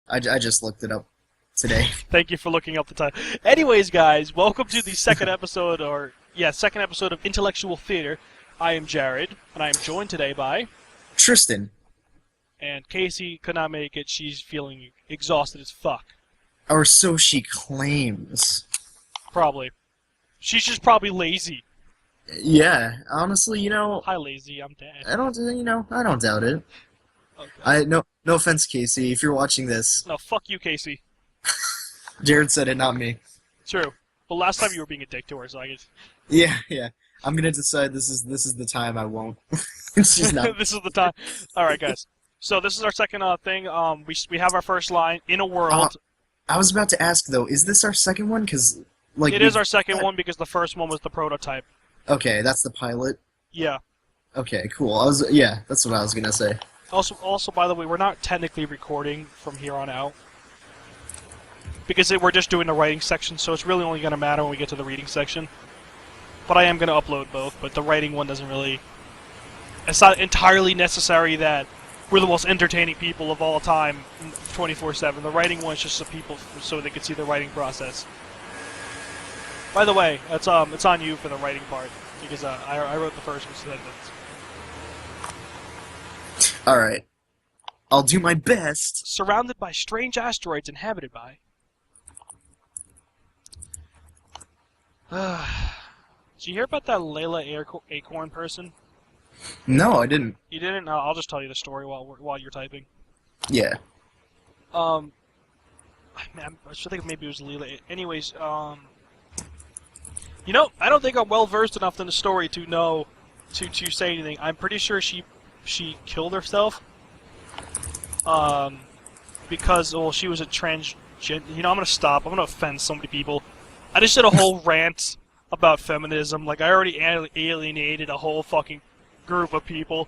I just looked it up today. Thank you for looking up the time. Anyways, guys, welcome to the second episode, second episode of Intellectual Theater. I am Jared, and I am joined today by... Tristan. And Casey could not make it. She's feeling exhausted as fuck. Or so she claims. Probably. She's just probably lazy. Yeah, honestly, Hi, lazy. I'm dead. I don't doubt it. Okay. No offense, Casey, if you're watching this. No, fuck you, Casey. Jared said it, not me. True. But last time you were being a dick to her, so I guess... Yeah. I'm gonna decide this is the time I won't. She's not. This is the time. Alright, guys. So this is our second thing. We have our first line, in a world... I was about to ask, though, is this our second one? Because, It is our second one because the first one was the prototype. Okay, that's the pilot? Yeah. Okay, cool. That's what I was gonna say. Also, by the way, we're not technically recording from here on out. Because we're just doing the writing section, so it's really only going to matter when we get to the reading section. But I am going to upload both, but the writing one doesn't really... It's not entirely necessary that we're the most entertaining people of all time 24/7. The writing one's just so people, so they can see the writing process. By the way, it's on you for the writing part, because I wrote the first sentence. Alright. I'll do my best. Surrounded by strange asteroids inhabited by... Did you hear about that Layla Acorn person? No, I didn't. You didn't? No, I'll just tell you the story while you're typing. Yeah. Man, I should think maybe it was Leela. Anyways, I don't think I'm well versed enough in the story to know to say anything. I'm pretty sure she killed herself. Because she was a transgen. I'm gonna stop. I'm gonna offend so many people. I just did a whole rant about feminism. Like, I already alienated a whole fucking group of people.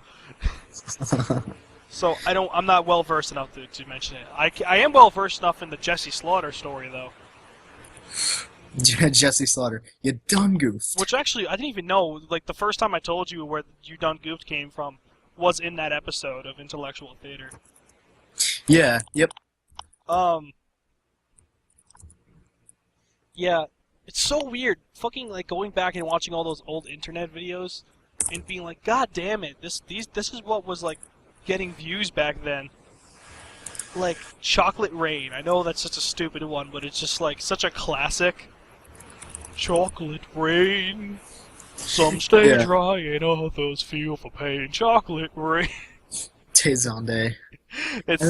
So I'm not well versed enough to mention it. I am well versed enough in the Jesse Slaughter story though. Jesse Slaughter, you done goofed. Which actually I didn't even know. Like, the first time I told you where you done goofed came from was in that episode of Intellectual Theater. Yeah. Yep. Yeah, it's so weird. Fucking like going back and watching all those old internet videos and being like, God damn it, this is what was like getting views back then. Like Chocolate Rain. I know that's such a stupid one, but it's just like such a classic. Chocolate rain. Some stay dry and others feel for pain. Chocolate rain. Tay-Zonday. It's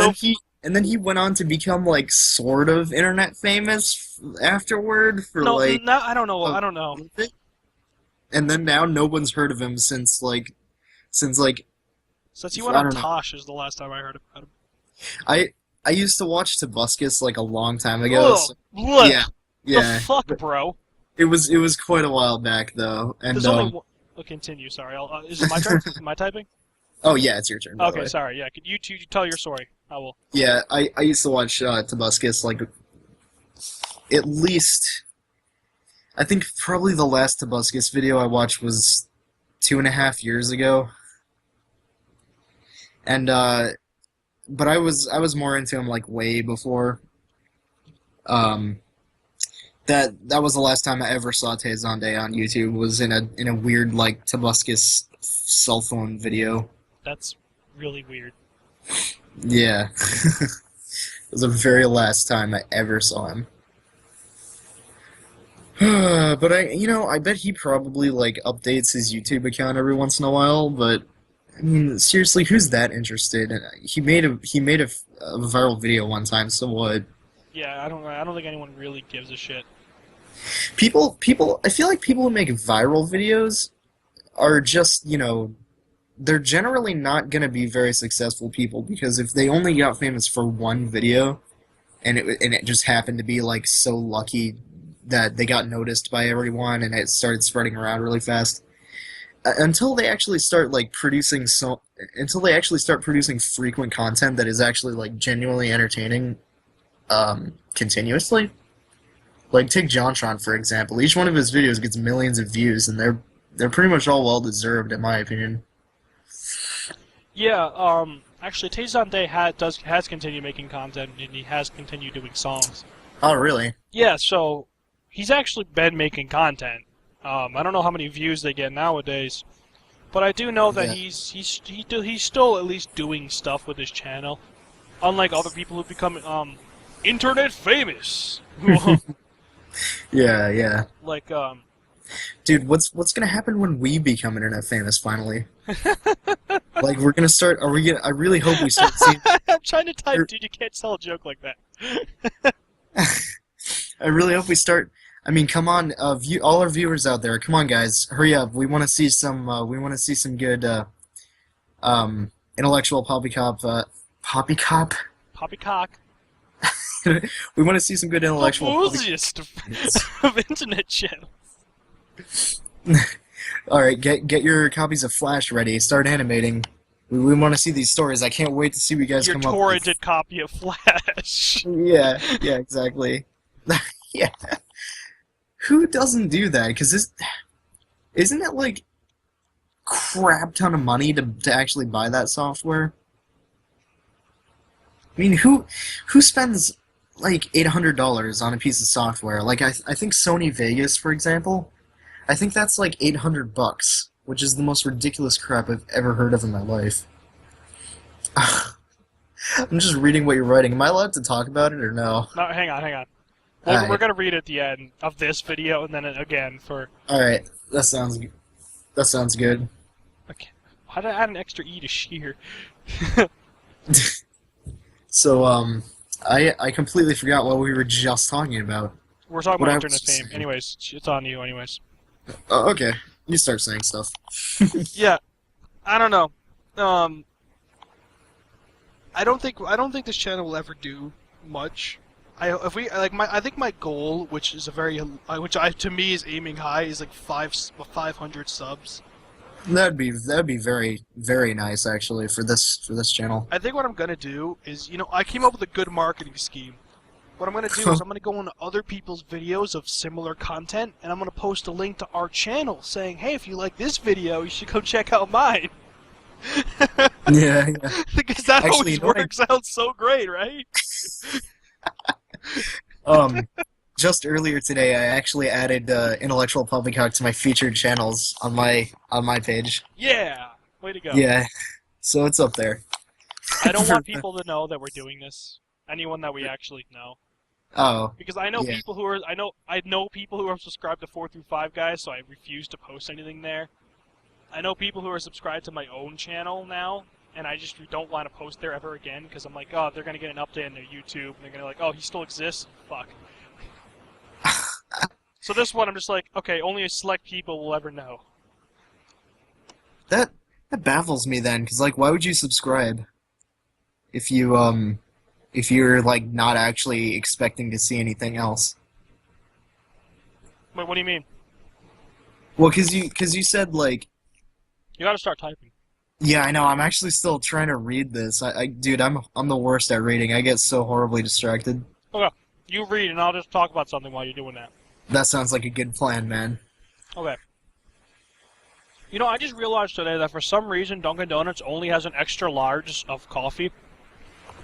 And then he went on to become, like, sort of internet famous afterward for, no, like... No, I don't know. I don't know. And then now no one's heard of him since he went on Tosh is the last time I heard about him. I used to watch Tobuscus, like, a long time ago. Ugh, look, yeah. The fuck, bro? It was quite a while back, though. And, There's only one... Oh, continue, sorry. Is it my turn? Am I typing? Oh, yeah, it's your turn. Okay, sorry, yeah. Could you two tell your story? I will. Yeah, I used to watch Tobuscus, like, at least... I think probably the last Tobuscus video I watched was 2.5 years ago. And, but I was more into him, like, way before. That was the last time I ever saw Tay-Zonday on YouTube, was in a weird, like, Tobuscus cell phone video. That's really weird. Yeah. It was the very last time I ever saw him. But I bet he probably, like, updates his YouTube account every once in a while, but, I mean, seriously, who's that interested? He made a viral video one time, so what? Yeah, I don't think anyone really gives a shit. People, I feel like people who make viral videos are just, they're generally not going to be very successful people, because if they only got famous for one video, and it just happened to be, like, so lucky that they got noticed by everyone and it started spreading around really fast, until they actually start, like, producing frequent content that is actually, like, genuinely entertaining, continuously. Like, take JonTron, for example. Each one of his videos gets millions of views, and they're pretty much all well-deserved, in my opinion. Yeah, Actually, Taizan Day has continued making content, and he has continued doing songs. Oh, really? Yeah, so he's actually been making content. I don't know how many views they get nowadays, but I do know that Yeah. he's still at least doing stuff with his channel, unlike other people who become internet famous. Yeah, yeah. Like Dude, what's gonna happen when we become internet famous finally? Like we're gonna start. Are we gonna? I really hope we start seeing. I'm trying to type, dude. You can't tell a joke like that. I really hope we start. I mean, come on, all our viewers out there, come on, guys, hurry up. We want to see some. We want to see some good, intellectual poppycock. Poppycock, We want to see some good the intellectual. booziest of internet channels. All right, get your copies of Flash ready. Start animating. We want to see these stories. I can't wait to see what you guys Your come up with. torrented copy of Flash. Yeah, yeah, exactly. Yeah. Who doesn't do that? Because isn't it like crap ton of money to actually buy that software? I mean, who spends like $800 on a piece of software? Like I think Sony Vegas, for example, I think that's like $800, which is the most ridiculous crap I've ever heard of in my life. I'm just reading what you're writing. Am I allowed to talk about it or no? No, hang on. We're Alright. gonna read at the end of this video, and then again for. All right, that sounds good. Okay, why did I add an extra E to sheer? So I completely forgot what we were just talking about. We're talking What about I internet was fame. saying. Anyways, it's on you. Anyways. Oh, okay, you start saying stuff. Yeah, I don't know. I don't think this channel will ever do much. I think my goal, which is to me is aiming high, is like 500 subs. That'd be very very nice actually for this channel. I think what I'm gonna do is, I came up with a good marketing scheme. What I'm gonna do is I'm gonna go into other people's videos of similar content, and I'm gonna post a link to our channel saying, "Hey, if you like this video, you should go check out mine." Yeah, yeah. Because that Actually, always you know what works out so great, right? Just earlier today, I actually added intellectual poppycock to my featured channels on my page. Yeah, way to go. Yeah, so it's up there. I don't want people to know that we're doing this. Anyone that we actually know, Oh, because I know yeah. people who are I know people who are subscribed to 4 through 5 guys, so I refuse to post anything there. I know people who are subscribed to my own channel now, and I just don't want to post there ever again because I'm like, oh, they're gonna get an update on their YouTube, and they're gonna like, oh, he still exists. Fuck. So this one, I'm just like, okay, only a select people will ever know. That baffles me then, because like, why would you subscribe if you're like not actually expecting to see anything else? Wait, what do you mean? Well, because you said like, You gotta start typing. yeah, I know. I'm actually still trying to read this. Dude, I'm the worst at reading. I get so horribly distracted. Okay, you read, and I'll just talk about something while you're doing that. That sounds like a good plan, man. Okay. I just realized today that for some reason Dunkin' Donuts only has an extra large of coffee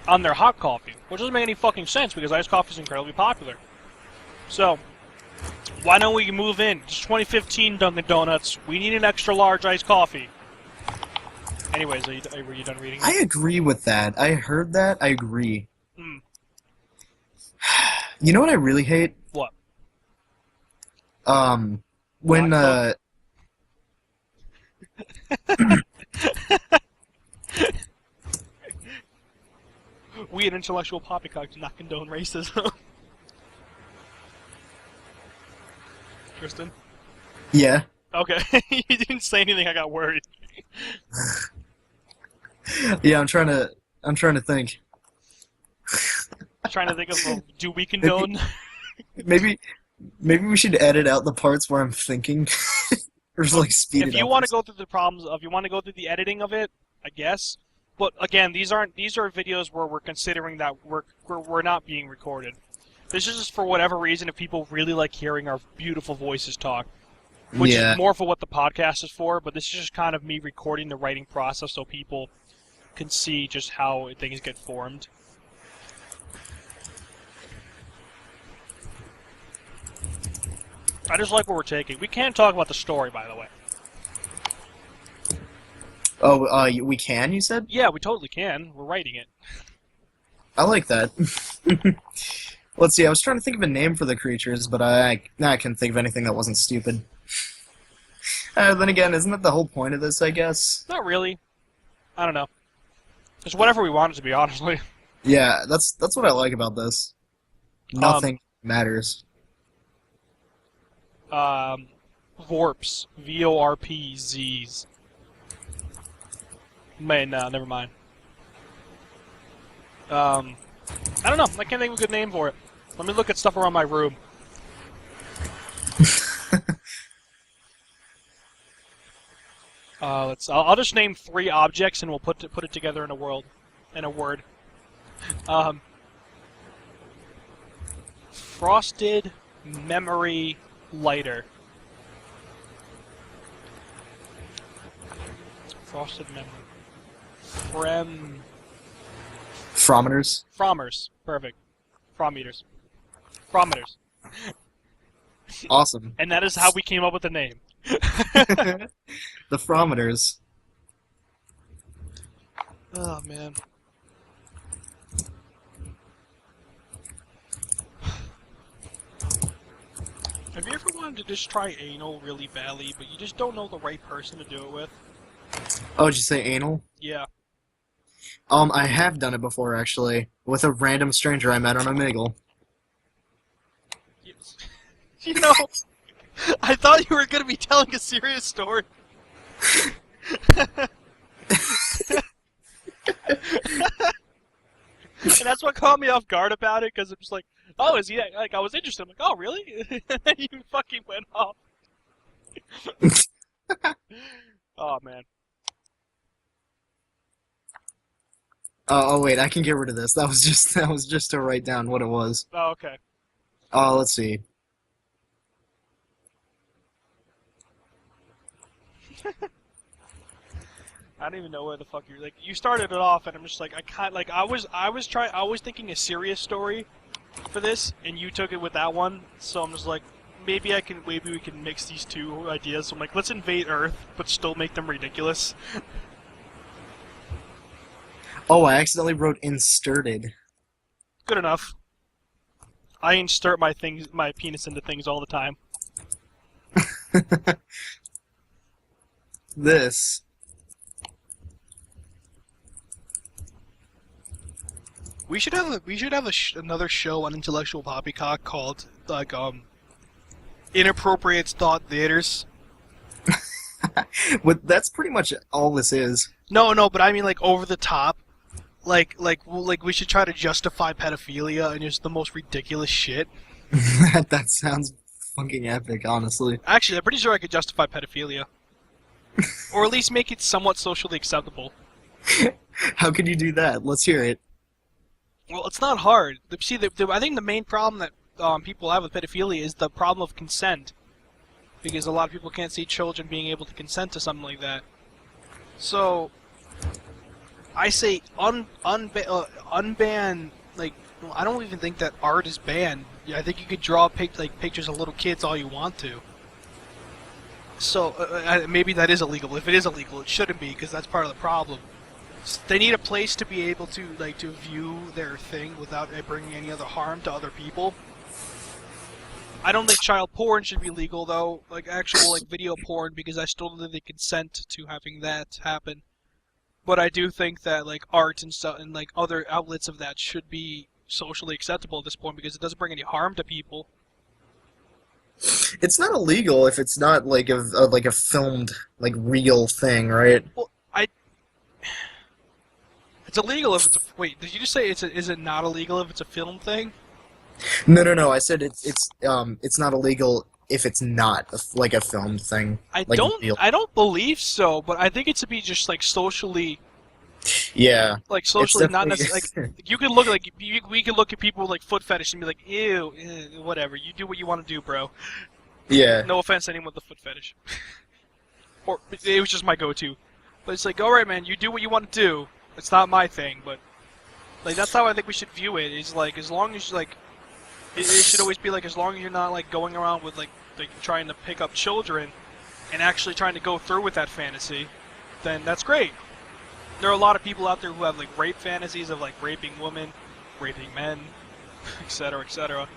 on their hot coffee, which doesn't make any fucking sense because iced coffee is incredibly popular. So, why don't we move in? It's 2015 Dunkin' Donuts. We need an extra large iced coffee. Anyways, were you done reading? I agree with that. I heard that. I agree. Hmm. You know what I really hate? What? When Hot We at Intellectual Poppycock do not condone racism. Tristan? yeah. Okay. You didn't say anything, I got worried. Yeah, I'm trying to think. Trying to think of, do we condone? Maybe we should edit out the parts where I'm thinking, or just like speed it up. If you want to go through the problems, if you want to go through the editing of it, I guess. But again, these are videos where we're considering that we're not being recorded. This is just for whatever reason if people really like hearing our beautiful voices talk. Which Yeah. is more for what the podcast is for, but this is just kind of me recording the writing process so people can see just how things get formed. I just like what we're taking. We can talk about the story, by the way. Oh, we can, you said? Yeah, we totally can. We're writing it. I like that. Let's see, I was trying to think of a name for the creatures, but I couldn't think of anything that wasn't stupid. Then again, isn't that the whole point of this, I guess? Not really. I don't know. It's whatever we want it to be, honestly. Yeah, that's what I like about this. Nothing matters. Vorps. VORPZs. Man, no, never mind. I don't know. I can't think of a good name for it. Let me look at stuff around my room. I'll just name 3 objects and we'll put it together in a word. Frosted memory lighter. Frosted memory. Frometers? Frommers. Perfect. Frommeters. Frometers. Awesome. And that is how we came up with the name. The Frometers. Oh, man. Have you ever wanted to just try anal really badly, but you just don't know the right person to do it with? Oh, did you say anal? Yeah. I have done it before, actually. With a random stranger I met on Omegle. You know, I thought you were going to be telling a serious story. And that's what caught me off guard about it, because I'm just like, oh, is he, like, I was interested. I'm like, oh, really? And then you fucking went off. Oh, man. Oh wait, I can get rid of this. That was just to write down what it was. Oh, okay. Let's see. I don't even know where the fuck you're, like, you started it off, and I'm just like, I can't, like, I was thinking a serious story for this, and you took it with that one, so I'm just like, maybe we can mix these two ideas. So I'm like, let's invade Earth, but still make them ridiculous. Oh, I accidentally wrote inserted. Good enough. I insert my penis into things all the time. This. We should have another show on Intellectual Poppycock called like Inappropriate Thought Theaters. That's pretty much all this is. No, but I mean like over the top. Like we should try to justify pedophilia and just the most ridiculous shit. That sounds fucking epic, honestly. Actually, I'm pretty sure I could justify pedophilia. Or at least make it somewhat socially acceptable. How could you do that? Let's hear it. Well, it's not hard. See, I think the main problem that people have with pedophilia is the problem of consent. Because a lot of people can't see children being able to consent to something like that. So, I say unban, like, I don't even think that art is banned. I think you could draw pictures of little kids all you want to. So, maybe that is illegal. If it is illegal, it shouldn't be, because that's part of the problem. They need a place to be able to, like, to view their thing without it bringing any other harm to other people. I don't think child porn should be legal, though, like, actual, like, video porn, because I still don't think they consent to having that happen. But I do think that, like, art and stuff, and, like, other outlets of that should be socially acceptable at this point, because it doesn't bring any harm to people. It's not illegal if it's not like a filmed, like, real thing, right? Well, it's illegal if it's a... Wait, did you just say is it not illegal if it's a film thing? No. I said it's not illegal if it's not like a filmed thing. I like don't believe so, but I think it should be just like socially. Yeah. Like socially, not definitely... necessarily. Like, you can look like we can look at people with like foot fetish and be like, ew, whatever. You do what you want to do, bro. Yeah. No offense to anyone with a foot fetish. Or it was just my go-to. But it's like, all right, man, you do what you want to do. It's not my thing, but like that's how I think we should view it. Is like as long as like it should always be like as long as you're not like going around with like trying to pick up children and actually trying to go through with that fantasy, then that's great. There are a lot of people out there who have like rape fantasies of like raping women, raping men, etc., etc.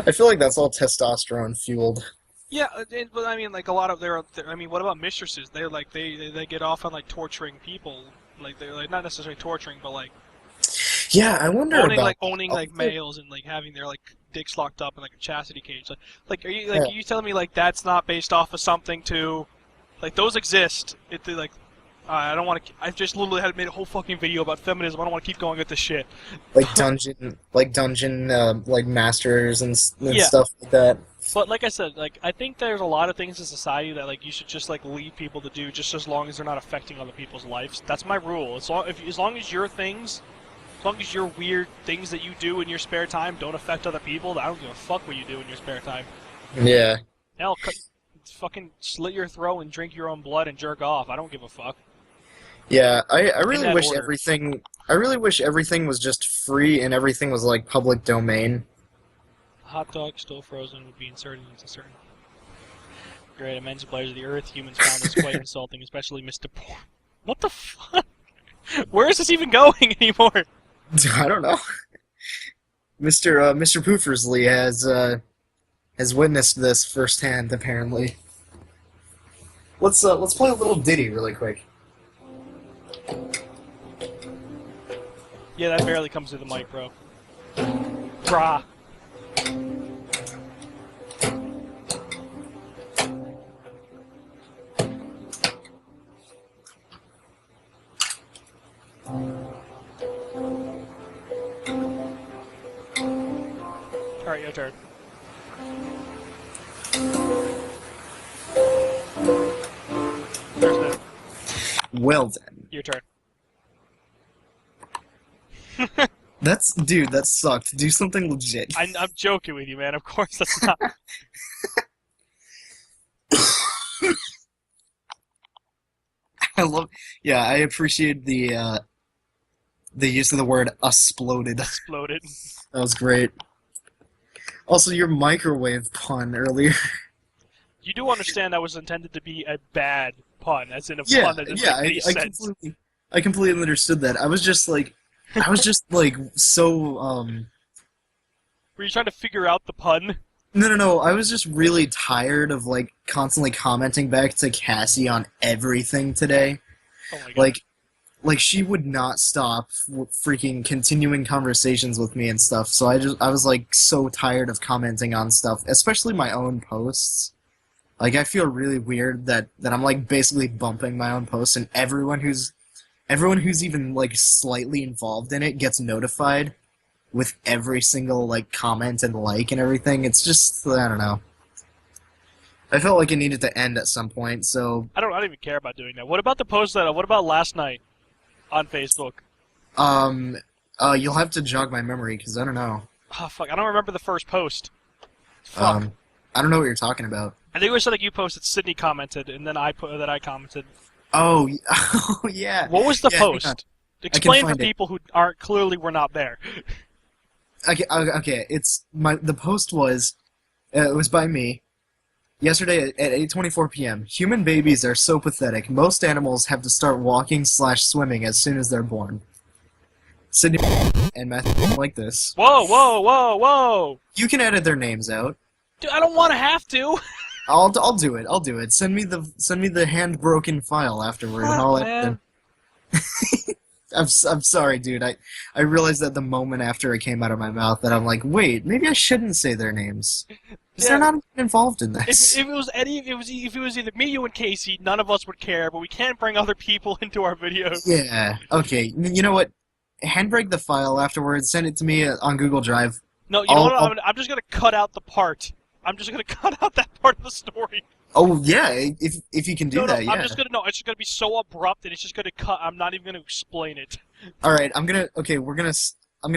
I feel like that's all testosterone fueled. Yeah, but I mean, like a lot of I mean, what about mistresses? They're like they get off on like torturing people, like they're like not necessarily torturing, but like Yeah, I wonder about owning that. like males and like having their like dicks locked up in like a chastity cage. Like Yeah. are you telling me like that's not based off of something to, like those exist? They like. I don't want to. I just literally had made a whole fucking video about feminism. I don't want to keep going with this shit. Dungeon, like masters and Yeah, stuff like that. but like I said, like I think there's a lot of things in society that like you should just like leave people to do, just as long as they're not affecting other people's lives. That's my rule. As long as your things, as long as your weird things that you do in your spare time don't affect other people, I don't give a fuck what you do in your spare time. Yeah. Hell, fucking slit your throat and drink your own blood and jerk off. I don't give a fuck. Yeah, I In really that wish order. everything was just free and everything was like public domain. Hot dog still frozen would be inserted into certain. Great, immense players of the earth. Humans found this quite insulting, especially Mr. Porn. What the fuck? Where is this even going anymore? I don't know. Mr. Poofersley has witnessed this firsthand apparently. Let's play a little ditty really quick. Yeah, that barely comes through the mic, bro. Brah. Alright, your turn. There's Well then. your turn. Dude, that sucked. Do something legit. I'm joking with you, man. Of course that's not. I appreciate the use of the word "exploded." Exploded. That was great. Also, your microwave pun earlier. You do understand that was intended to be a bad pun, as in a Yeah, pun that doesn't yeah, make any I sense. completely understood that. I was just like, so. Were you trying to figure out the pun? No. I was just really tired of like constantly commenting back to Cassie on everything today. Oh my god. Like she would not stop freaking continuing conversations with me and stuff. So I was like so tired of commenting on stuff, especially my own posts. Like I feel really weird that I'm like basically bumping my own posts, and everyone who's even like slightly involved in it gets notified with every single like comment and like and everything. It's just I don't know. I felt like it needed to end at some point, so I don't even care about doing that. What about the post that? What about last night on Facebook? you'll have to jog my memory because I don't know. Oh fuck! I don't remember the first post. Fuck. I don't know what you're talking about. I think it was something you posted. Sydney commented, and then I commented. Oh, oh yeah. What was the Yeah, hang on. post? Explain for find it. people who aren't clearly were not there. Okay. The post was it was by me yesterday at 8:24 p.m. Human babies are so pathetic. Most animals have to start walking/swimming as soon as they're born. Sydney and Matthew like this. Whoa, whoa, whoa, whoa! You can edit their names out. Dude, I don't want to have to. I'll do it. I'll do it. Send me the hand broken file afterward, and I'll Fuck, edit man. them. I'm sorry, dude. I realized that the moment after it came out of my mouth that I'm like, wait, maybe I shouldn't say their names. Because Yeah. they're not involved in this. If it was if it was either me, you, and Casey, none of us would care. But we can't bring other people into our videos. Yeah. Okay. You know what? Handbrake the file afterwards. Send it to me on Google Drive. No, you know what? I'll- I'm just gonna cut out the part. I'm just gonna cut out that part of the story. Oh yeah. If you can do No, that, yeah. I'm just gonna It's just gonna be so abrupt, and it's just gonna cut. I'm not even gonna explain it. All right. I'm gonna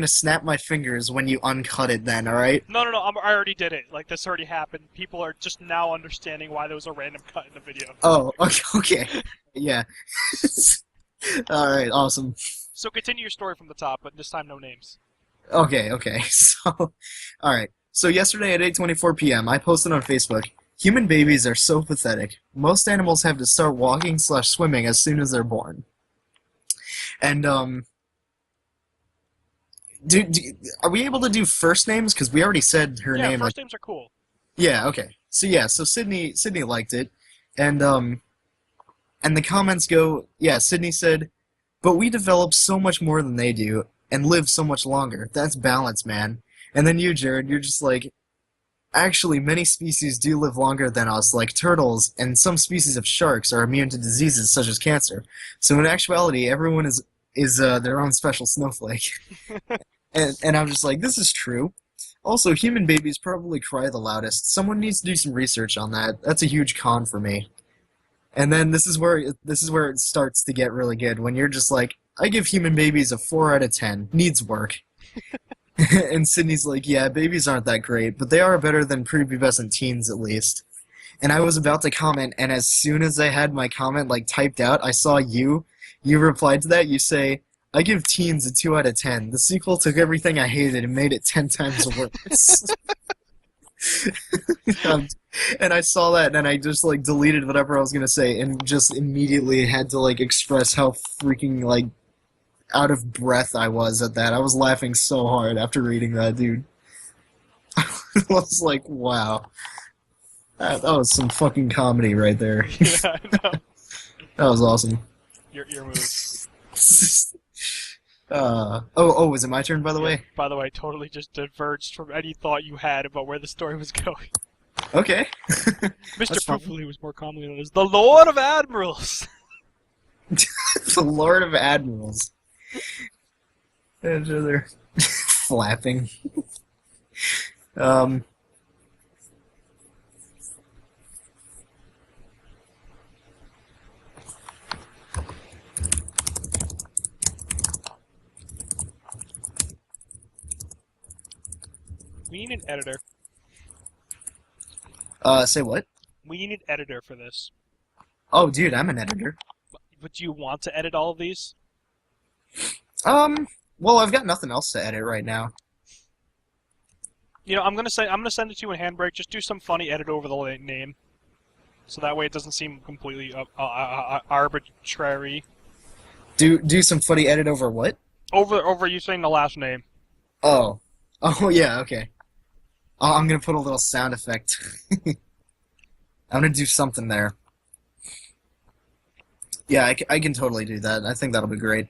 snap my fingers when you uncut it. Then. All right. No. I already did it. Like this already happened. People are just now understanding why there was a random cut in the video. Oh. Okay. Okay. Yeah. All right. Awesome. So continue your story from the top, but this time no names. Okay. So, all right. So yesterday at 8:24 p.m., I posted on Facebook, "Human babies are so pathetic. Most animals have to start walking/swimming as soon as they're born." And do are we able to do first names? Because we already said her Yeah, name. Like, first names are cool. yeah, okay. So Sydney liked it, and the comments go, yeah. Sydney said, "But we develop so much more than they do, and live so much longer. That's balance, man." And then you, Jared, you're just like, "Actually, many species do live longer than us, like turtles, and some species of sharks are immune to diseases such as cancer. So in actuality, everyone is their own special snowflake." And I'm just like, this is true. Also, human babies probably cry the loudest. Someone needs to do some research on that. That's a huge con for me. And then this is where it starts to get really good when you're just like, "I give human babies a 4 out of 10. Needs work." And Sydney's like, "Yeah, babies aren't that great, but they are better than prepubescent teens at least." And I was about to comment, and as soon as I had my comment like typed out, I saw you replied to that. You say, "I give teens a 2 out of 10. The sequel took everything I hated and made it 10 times worse." And I saw that, and I just like deleted whatever I was gonna say, and just immediately had to like express how freaking like out of breath I was at that. I was laughing so hard after reading that, dude. I was like, wow, that was some fucking comedy right there. Yeah, I know. That was awesome. Your move. Was it my turn, by the way? By the way, totally just diverged from any thought you had about where the story was going. Okay. Mr. That's fine. Poofily was more commonly known as the Lord of Admirals. The Lord of Admirals. And they're flapping. Um, We need an editor. say what? We need an editor for this. Oh, dude, I'm an editor. But do you want to edit all of these? Well, I've got nothing else to edit right now. You know, I'm gonna send it to you in Handbrake. Just do some funny edit over the name, so that way it doesn't seem completely arbitrary. Do some funny edit over what? Over you saying the last name. Oh. Oh, yeah, okay. Oh, I'm gonna put a little sound effect. I'm gonna do something there. Yeah, I can totally do that. I think that'll be great.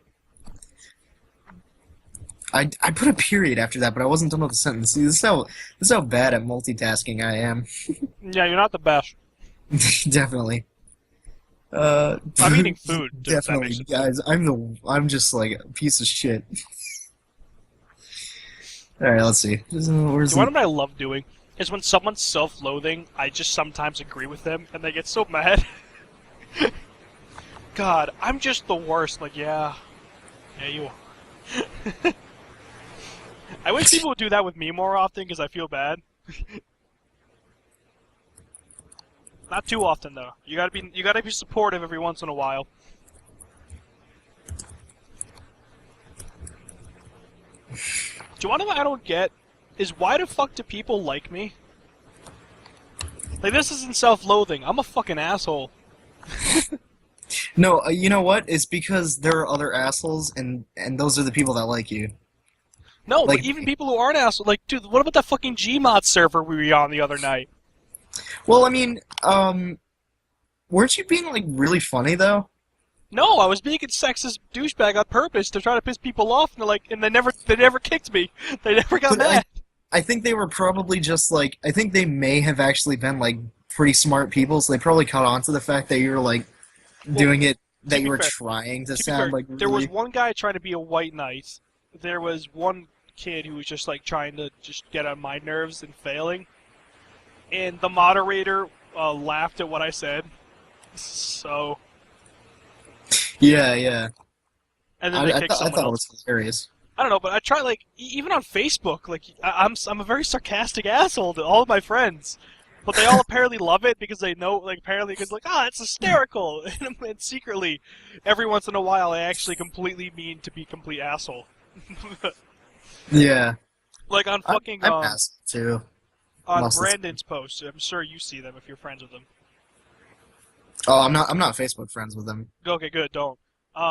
I put a period after that, but I wasn't done with the sentence. See, this is how bad at multitasking I am. Yeah, you're not the best. Definitely. I'm eating food. If that Definitely, makes sense. guys. I'm just like a piece of shit. All right, let's see. Where's You know what I love doing is when someone's self-loathing, I just sometimes agree with them, and they get so mad. God, I'm just the worst. Like, yeah, you are. I wish people would do that with me more often because I feel bad. Not too often though. You gotta be supportive every once in a while. Do you want to know what I don't get? Is why the fuck do people like me? Like, this isn't self-loathing. I'm a fucking asshole. No, you know what? It's because there are other assholes, and those are the people that like you. No, Like- but even people who aren't assholes, like, dude, what about that fucking Gmod server we were on the other night? Well, I mean, weren't you being like really funny though? No, I was being a sexist douchebag on purpose to try to piss people off, and they never kicked me. They never got But mad. I think they were probably just like, I think they may have actually been like pretty smart people, so they probably caught on to the fact that you were like doing it, that to you be were fair- trying to To be sound fair, like there was really. one guy trying to be a white knight. There was one kid who was just like trying to just get on my nerves and failing. And the moderator laughed at what I said. So, Yeah. and then they kicked I someone thought it else. was hilarious. I don't know, but I try like even on Facebook, like I'm a very sarcastic asshole to all of my friends. But they all apparently love it because they know, like, apparently because, like, it's hysterical! And secretly, every once in a while, I actually completely mean to be a complete asshole. Yeah. Like on fucking, I'm asked too. on Most of the time. Brandon's posts. I'm sure you see them if you're friends with him. Oh, I'm not Facebook friends with him. Okay, good, don't.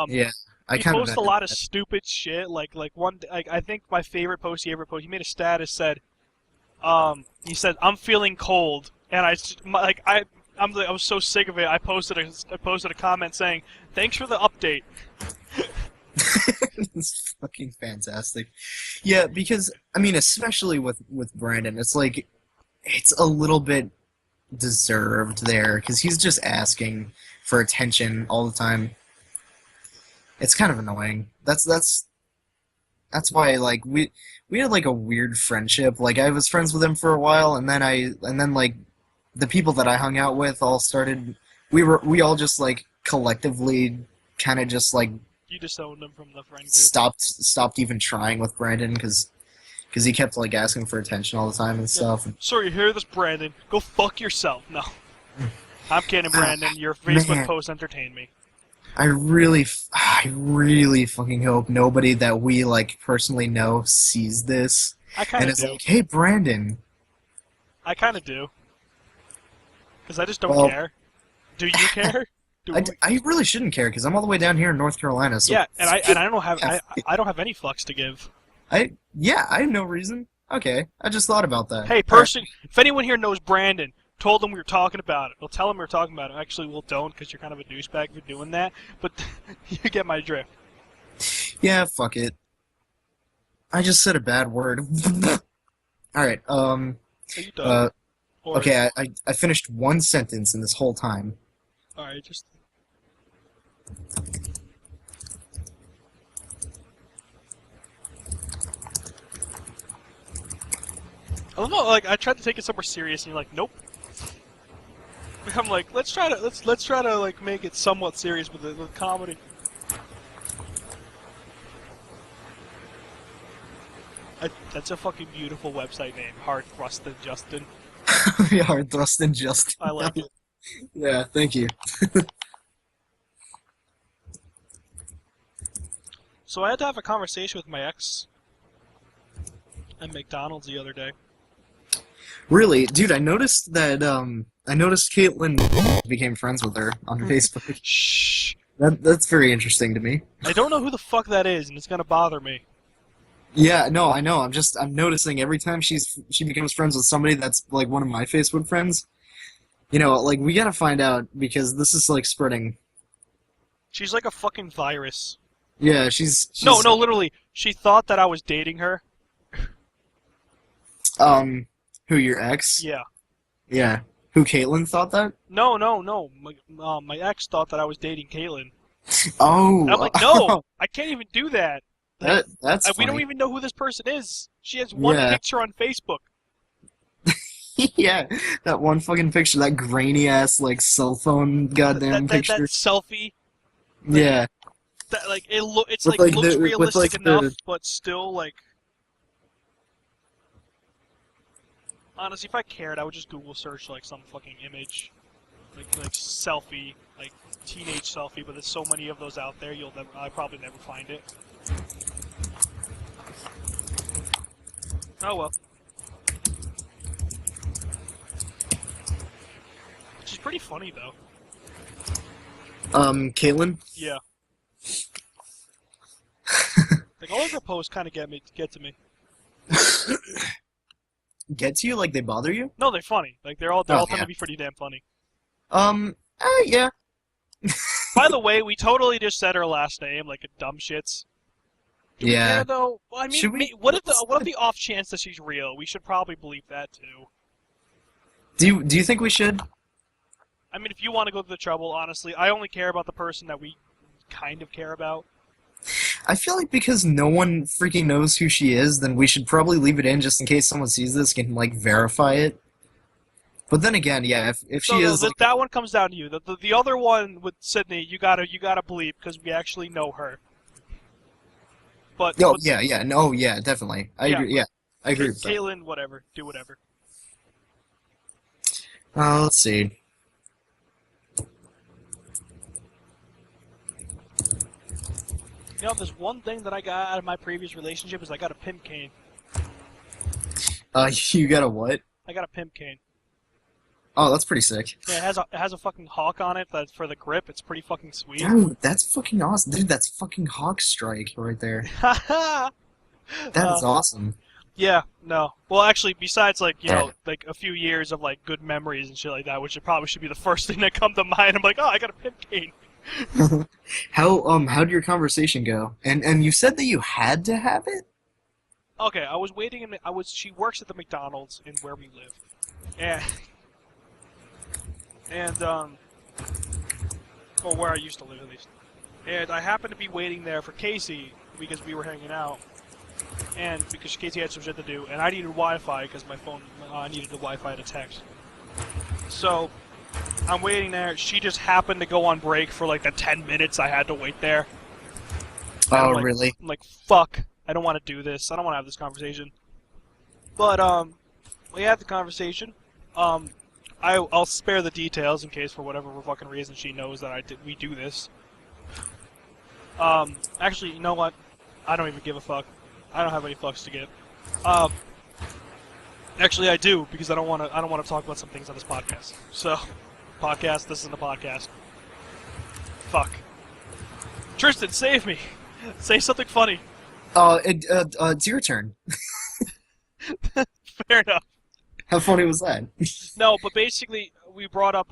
Yeah. I He kind of posts a lot of stupid shit, like one, like, I think my favorite post he ever posted, he made a status, he said, "I'm feeling cold," and I was so sick of it. I posted a comment saying, "Thanks for the update." It's fucking fantastic. Yeah, because I mean, especially with Brandon, it's like it's a little bit deserved there because he's just asking for attention all the time. It's kind of annoying. That's why like we had like a weird friendship. Like I was friends with him for a while, and then like the people that I hung out with all started. We all just like collectively kind of just like You disowned him from the friend group. stopped even trying with Brandon because he kept like asking for attention all the time and stuff. So you hear this, Brandon? Go fuck yourself. No, I'm kidding, Brandon. Your Facebook Man. post entertained me. I really fucking hope nobody that we like personally know sees this I kind and of is do. like, "Hey, Brandon." I kind of do. Because I just don't Well- care. Do you care? I really shouldn't care because I'm all the way down here in North Carolina. So Yeah, and I don't have I don't have any fucks to give. I have no reason. Okay, I just thought about that. Hey, person, if anyone here knows Brandon, told him we were talking about it. We'll tell him we were talking about it. Actually, we'll don't because you're kind of a douchebag for doing that. But you get my drift. Yeah, fuck it. I just said a bad word. All right. Are you done? Or, Okay, I finished one sentence in this whole time. All right, just. I don't know. Like I tried to take it somewhere serious, and you're like, nope. I'm like, let's try to like make it somewhat serious with comedy. That's a fucking beautiful website name, Hard Thrusted Justin. We are thrust and just. I like it. Yeah, thank you. So I had to have a conversation with my ex at McDonald's the other day. Really, dude, I noticed Caitlin became friends with her on Facebook. Shh. That's very interesting to me. I don't know who the fuck that is, and it's gonna bother me. Yeah, no, I know. I'm noticing every time she becomes friends with somebody that's like one of my Facebook friends. You know, like we gotta find out because this is like spreading. She's like a fucking virus. Yeah, she's No, literally. She thought that I was dating her. Who, your ex? Yeah. Yeah. Who, Caitlin thought that? No. My ex thought that I was dating Caitlyn. Oh. And I'm like, no, I can't even do that. That's We don't funny. even know who this person is. She has one Yeah. picture on Facebook. Yeah, that one fucking picture, that grainy ass like cell phone goddamn That picture. selfie. Yeah. That like it's With, like like, looks with, realistic like, enough, the- but still like. Honestly, if I cared, I would just Google search like some fucking image, like selfie, like teenage selfie. But there's so many of those out there, I probably never find it. Oh well. She's pretty funny though. Caitlin? Yeah. Like all of her posts kind of get to me. Get to you like they bother you? No, they're funny. Like they're all Oh, tend yeah. to be pretty damn funny. Yeah. By the way, we totally just said her last name like a dumb shits. Do we Yeah. care, though? Well, I mean, Should we- what if the off chance that she's real? We should probably believe that too. Do you think we should? I mean, if you want to go to the trouble, honestly, I only care about the person that we kind of care about. I feel like because no one freaking knows who she is, then we should probably leave it in just in case someone sees this and can like verify it. But then again, yeah, if she is like, that one comes down to you. The other one with Sydney, you gotta believe because we actually know her. But oh yeah, no, yeah, definitely, I Yeah. agree. Yeah, I agree with that. Caitlyn, whatever, do whatever. Let's see. You know, there's one thing that I got out of my previous relationship is I got a pimp cane. You got a what? I got a pimp cane. Oh, that's pretty sick. Yeah, it has a fucking hawk on it that's for the grip. It's pretty fucking sweet. Dude, that's fucking awesome. Dude, that's fucking Hawk Strike right there. That is awesome. Yeah, no. Well, actually, besides like like a few years of like good memories and shit like that, which it probably should be the first thing that come to mind. I'm like, oh, I got a pimp cane. How'd your conversation go? And you said that you had to have it? Okay, I was waiting in. She works at the McDonald's in where we live, and or where I used to live at least. And I happened to be waiting there for Casey because we were hanging out, and because Casey had some shit to do, and I needed Wi-Fi because my phone needed the Wi-Fi to text. So I'm waiting there. She just happened to go on break for like the 10 minutes I had to wait there. Oh, like, really? I'm like, fuck. I don't want to do this. I don't want to have this conversation. But we had the conversation. I'll spare the details in case for whatever fucking reason she knows that we do this. Actually, you know what? I don't even give a fuck. I don't have any fucks to give. Actually, I do because I don't want to talk about some things on this podcast. So, podcast. This isn't a podcast. Fuck. Tristan, save me. Say something funny. It's your turn. Fair enough. How funny was that? No, but basically, I brought up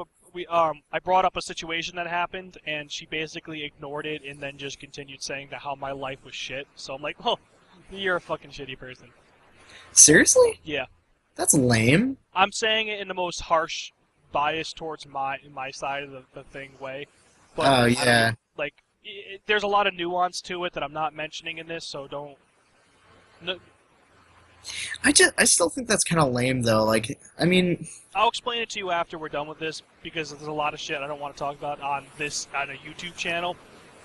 a situation that happened, and she basically ignored it and then just continued saying that how my life was shit. So I'm like, oh, you're a fucking shitty person. Seriously? Yeah. That's lame. I'm saying it in the most harsh, bias towards my side of the thing way. But Oh, yeah. There's a lot of nuance to it that I'm not mentioning in this, so don't. No, I still think that's kind of lame, though. Like, I mean... I'll explain it to you after we're done with this, because there's a lot of shit I don't want to talk about on a YouTube channel.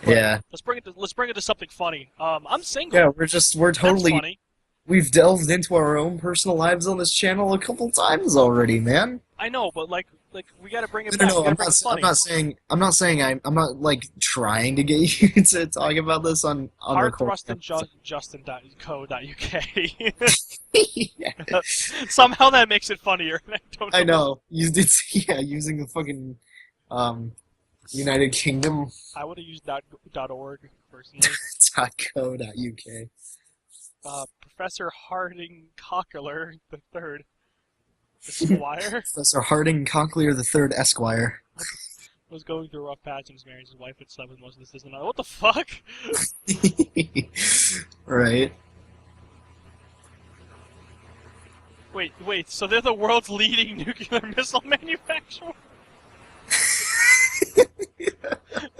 But Yeah. Let's bring it to something funny. I'm single. Yeah, we're totally... That's funny. We've delved into our own personal lives on this channel a couple times already, man. I know, but like we gotta bring it No, back. no, We gotta bring it funny. I'm not saying I'm not like trying to get you to talk about this on recording. HardthrustingJustin.co.uk. Yeah. Somehow that makes it funnier. I know. Using the fucking United Kingdom I would have used .org personally. .co.uk. Professor Harding Cockler the Third, Esquire, Professor Harding Cochlear III Esquire. was going through a rough patch in his marriage. His wife had slept with most of the system. What the fuck? Right. Wait. So they're the world's leading nuclear missile manufacturer?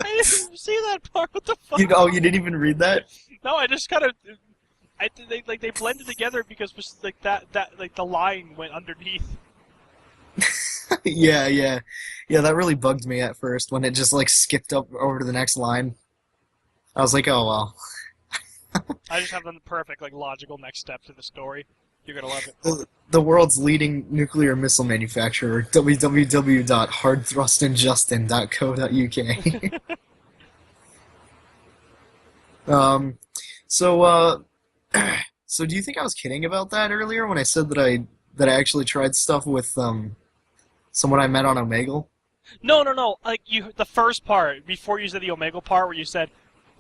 I didn't see that part. What the fuck? You didn't even read that? No, I just kind of. They blended together because the line went underneath. Yeah. That really bugged me at first when it just like skipped up over to the next line. I was like, oh well. I just have the perfect logical next step to the story. You're gonna love it. The world's leading nuclear missile manufacturer, www.hardthrustandjustin.co.uk. So do you think I was kidding about that earlier when I said that I actually tried stuff with someone I met on Omegle? No. Like the first part before you said the Omegle part where you said,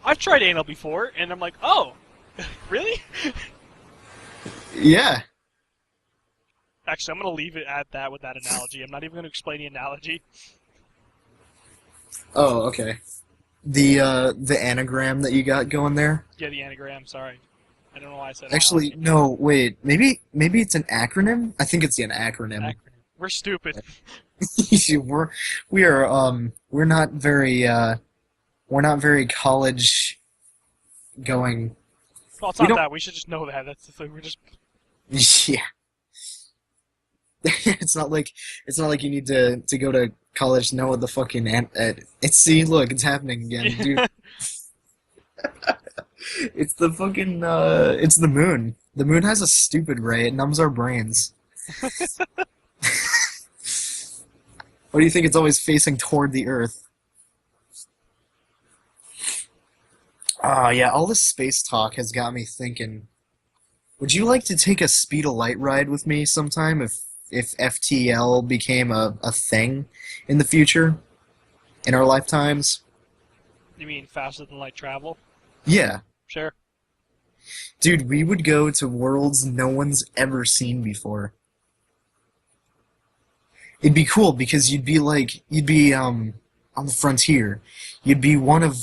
"I've tried anal before," and I'm like, "Oh, really?" Yeah. Actually, I'm gonna leave it at that with that analogy. I'm not even gonna explain the analogy. Oh, okay. The anagram that you got going there? Yeah, the anagram. Sorry, I don't know why I said. Actually, analogy. no. Wait. Maybe it's an acronym. I think it's an acronym. Acronym. We're stupid. We're not very college going. Well, it's not that. We should just know that. That's the thing. We're just. Yeah. It's not like you need to go to college to know what the fucking see, look, it's happening again, dude. It's the fucking it's the moon. The moon has a stupid ray. It numbs our brains. Why do you think it's always facing toward the Earth? Yeah, all this space talk has got me thinking. Would you like to take a speed of light ride with me sometime if FTL became a thing in the future, in our lifetimes? You mean faster than light travel? Yeah. Sure. Dude, we would go to worlds no one's ever seen before. It'd be cool because you'd be on the frontier. You'd be one of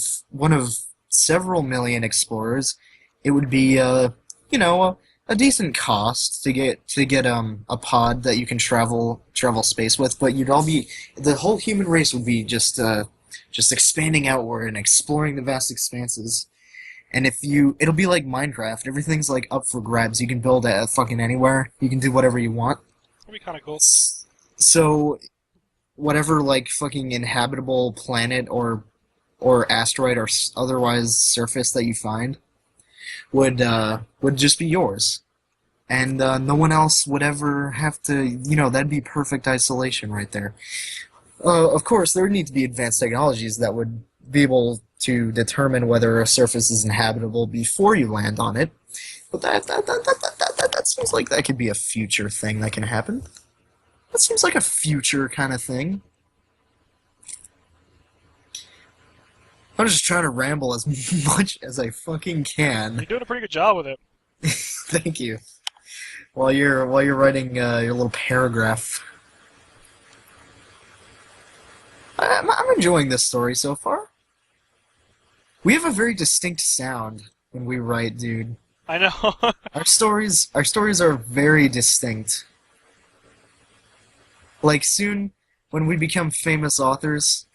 several million explorers. It would be a decent cost to get a pod that you can travel space with, but you'd all be the whole human race would be just expanding outward and exploring the vast expanses. And it'll be like Minecraft. Everything's like up for grabs. You can build at fucking anywhere. You can do whatever you want. That'd be kind of cool. So whatever like fucking inhabitable planet or asteroid or otherwise surface that you find would just be yours, and no one else would ever have to. That'd be perfect isolation right there. Of course, there would need to be advanced technologies that would be able to determine whether a surface is inhabitable before you land on it. But that seems like that could be a future thing that can happen. That seems like a future kind of thing. I'm just trying to ramble as much as I fucking can. You're doing a pretty good job with it. Thank you. While you're writing your little paragraph. I'm enjoying this story so far. We have a very distinct sound when we write, dude. I know. Our stories are very distinct. Like soon, when we become famous authors,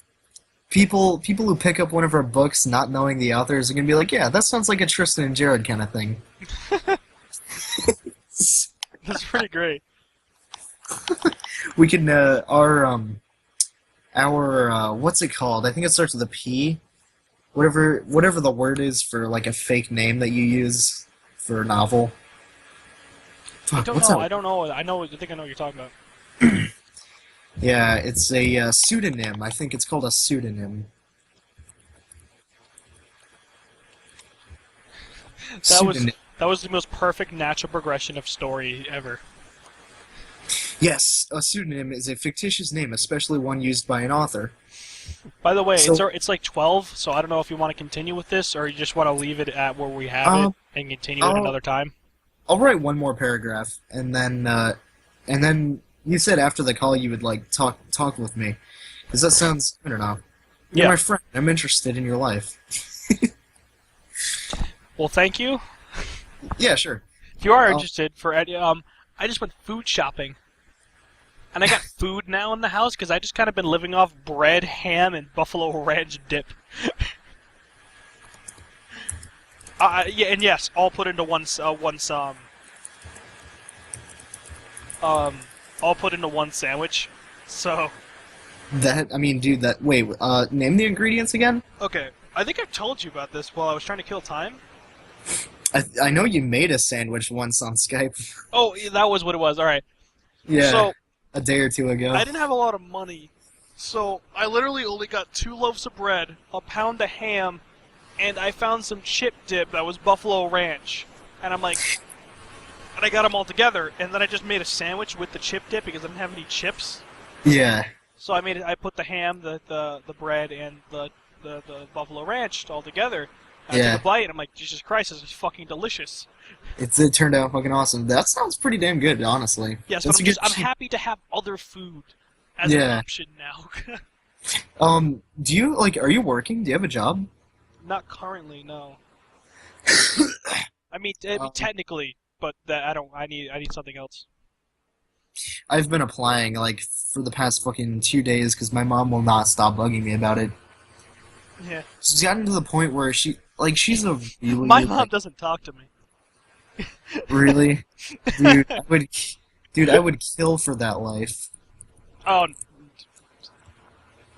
people who pick up one of our books not knowing the authors are gonna be like, yeah, that sounds like a Tristan and Jared kind of thing. That's pretty great. We can our what's it called? I think it starts with a P. Whatever the word is for like a fake name that you use for a novel. I Fuck, don't what's know. that? I don't know. I think I know what you're talking about. Yeah, it's a pseudonym. I think it's called a pseudonym. That was Pseudonym. that was the most perfect natural progression of story ever. Yes, a pseudonym is a fictitious name, especially one used by an author. By the way, So, it's like 12, so I don't know if you want to continue with this or you just want to leave it at where we have it um, and continue it I'll, another time. I'll write one more paragraph, and then you said after the call you would like talk with me. Does that sounds? I don't know. You're Yeah. my friend. I'm interested in your life. Well, thank you. Yeah, sure. If you are I'll, interested, I just went food shopping, and I got food now in the house because I just kind of been living off bread, ham, and buffalo ranch dip. Yeah, and yes, all put into all put into one sandwich. So, I mean, dude. Wait. Name the ingredients again. okay, I think I told you about this while I was trying to kill time. I know you made a sandwich once on Skype. Oh, yeah, that was what it was. All right. Yeah, So a day or two ago. I didn't have a lot of money, so I literally only got 2 loaves of bread, a pound of ham, and I found some chip dip that was buffalo ranch. And I got them all together, and then I just made a sandwich with the chip dip because I didn't have any chips. Yeah. So I put the ham, the bread, and the buffalo ranch all together. And I Yeah. took a bite, and I'm like, Jesus Christ, this is fucking delicious. It turned out fucking awesome. That sounds pretty damn good, honestly. Yes, That's but a good. I'm happy to have other food as an Yeah. option now. Do you are you working? Do you have a job? Not currently, no. I mean, Um, technically, but that I don't. I need something else. I've been applying like for the past fucking 2 days because my mom will not stop bugging me about it. Yeah. She's gotten to the point where she's a really My mom doesn't talk to me. really dude I would kill for that life. Oh, Oh,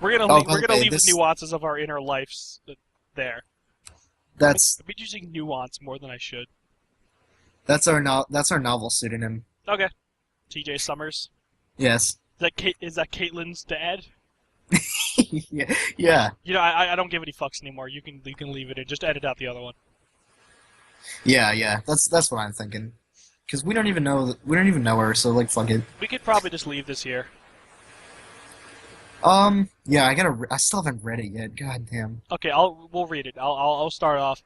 by we're the gonna way, leave the nuances of our inner lives there. that's I've been using nuance more than I should. that's our novel pseudonym. Okay. T.J. Summers. Yes. Is that Caitlin's dad? Yeah, yeah, You know, I don't give any fucks anymore. You can leave it in. Just edit out the other one. yeah. That's what I'm thinking. Because we don't even know her, so like fuck it. We could probably just leave this here. Yeah, I still haven't read it yet. God damn. Okay, we'll read it. I'll start off.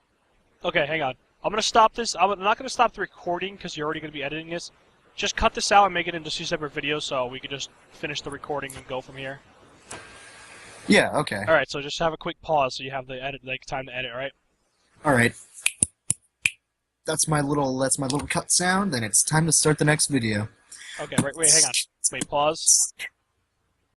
Okay, hang on. I'm gonna stop this. I'm not gonna stop the recording because you're already gonna be editing this. Just cut this out and make it into 2 separate videos so we can just finish the recording and go from here. Yeah, okay. All right, so just have a quick pause so you have the edit time to edit. All right. All right. That's my little cut sound, and it's time to start the next video. Okay. Wait. Hang on. Wait. Pause.